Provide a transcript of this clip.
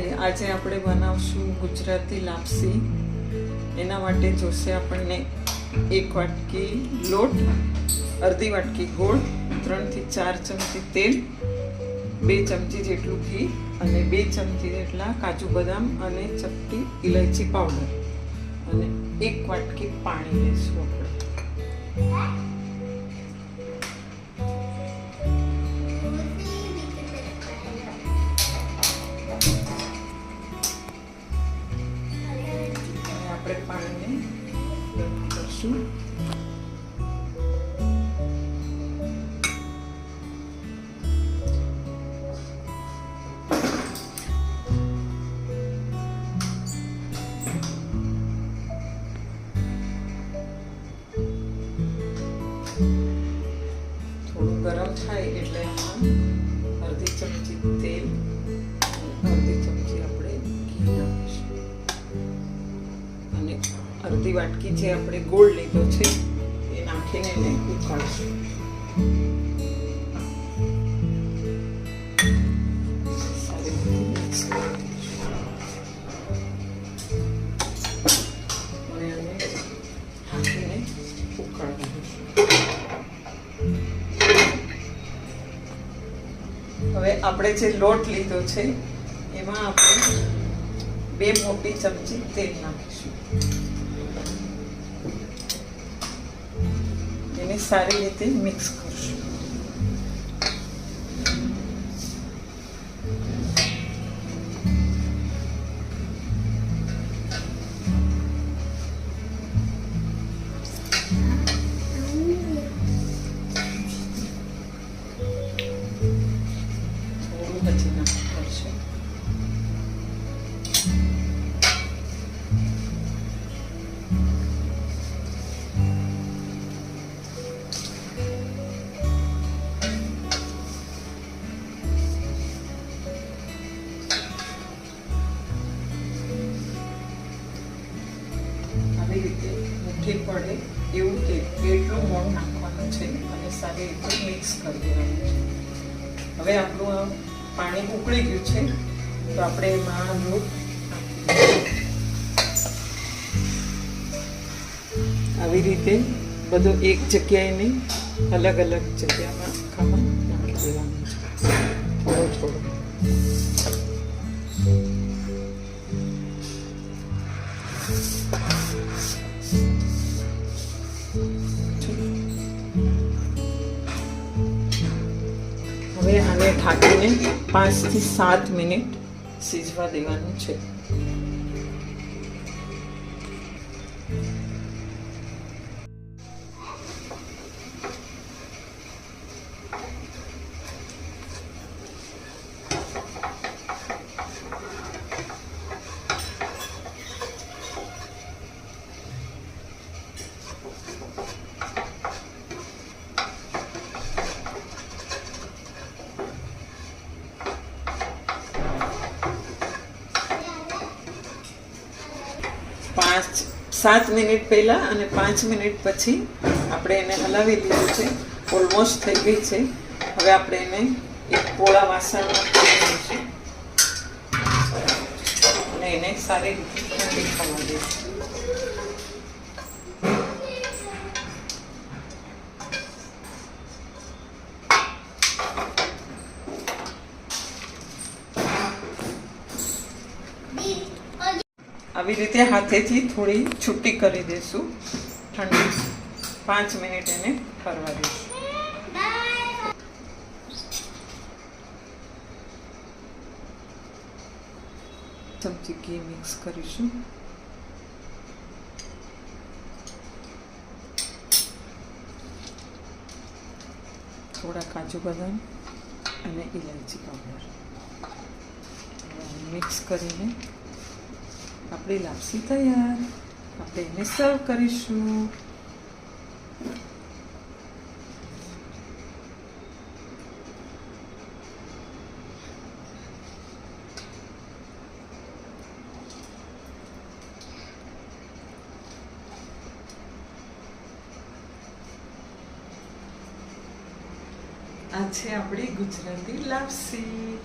હાય, આજે આપણે બનાવશું ગુજરાતી લાપસી. એના માટે જોશે આપણને 1 વાટકી લોટ, અડધી વાટકી ગોળ, 3 થી 4 ચમચી તેલ, 2 ચમચી જેટલું ઘી અને 2 ચમચી જેટલા કાજુ બદામ અને ચપટી ઇલાયચી પાવડર અને 1 વાટકી પાણી લઈશું આપણે. પાણીને ગરમ કરશું. થોડું ગરમ થાય એટલે આમાં અડધી ચમચી તેલ અને અડધી ચમચી આપણે ઘી નાખીશું અને અડધી વાટકી જે આપણે ગોળ લીધો છે એ નાખીને એને ઉકાળશું. સારી રીતે મિક્સ કરીશું અને આને ઢાંકીને ઉકાળવાનું. હવે આપણે જે લોટ લીધો છે એમાં આપણે 2 મોટી ચમચી તેલ નાખીશું. એને સારી રીતે મિક્સ કરશું. થોડું પછી નાખવું પડશે. આવી રીતે મુઠ્ઠી પડે એવું એટલું મોણ નાખવાનું છે અને સારી રીતે મિક્સ કરી દેવાનું છે. હવે આપણું પાણી ઉકળી ગયું છે તો આપણે એમાં લોટ આવી રીતે બધો એક જગ્યાએ નહીં, અલગ અલગ જગ્યામાં આખામાં નાખી દેવાનું છે થોડો થોડો. હવે આને ઢાંકીને 5 થી 7 મિનિટ સીજવા દેવાનું છે. પાંચ 7 મિનિટ પહેલા અને 5 મિનિટ પછી આપણે એને હલાવી લીધું છે. ઓલમોસ્ટ થઈ ગઈ છે. હવે આપણે એને એક પોળા વાસણમાં મૂકીશું અને એને સારી રીતે ઠંડી થવા દઈશું. આવી રીતે હાથેથી થોડી છૂટી કરી દઈશું. ઠંડી 5 મિનિટ એને ફરવા દઈશું. ચમચી ઘી મિક્સ કરીશું. થોડા કાજુ બદામ અને ઇલાયચી પાવડર મિક્સ કરીને આપણી લાપસી તૈયાર. આપણે એને સર્વ કરીશું. આ છે આપણી ગુજરાતી લાપસી.